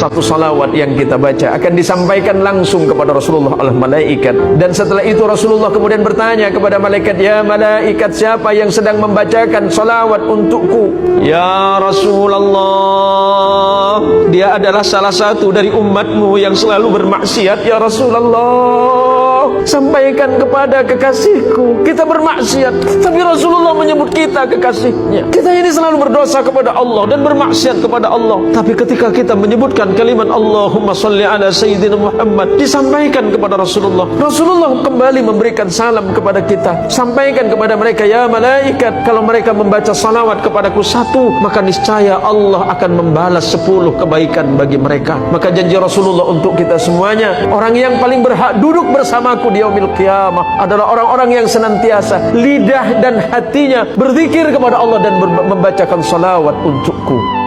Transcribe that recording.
satu salawat yang kita baca akan disampaikan langsung kepada Rasulullah oleh malaikat. Dan setelah itu Rasulullah kemudian bertanya kepada malaikat, ya malaikat, siapa yang sedang membacakan salawat untukku? Ya Rasulullah, dia adalah salah satu dari umatmu yang selalu bermaksiat. Ya Rasulullah, sampaikan kepada kekasihku, kita bermaksiat, tapi Rasulullah menyebut kita kekasihnya. Kita ini selalu berdosa kepada Allah dan bermaksiat kepada Allah, tapi ketika kita menyebutkan kalimat Allahumma salli ala Sayyidina Muhammad, disampaikan kepada Rasulullah. Rasulullah kembali memberikan salam kepada kita. Sampaikan kepada mereka, ya malaikat, kalau mereka membaca salawat kepadaku satu, maka niscaya Allah akan membalas 10 kebaikan bagi mereka. Maka janji Rasulullah untuk kita semuanya, orang yang paling berhak duduk bersamaku di yaumil qiyamah adalah orang-orang yang senantiasa lidah dan hatinya berzikir kepada Allah dan membacakan salawat untukku.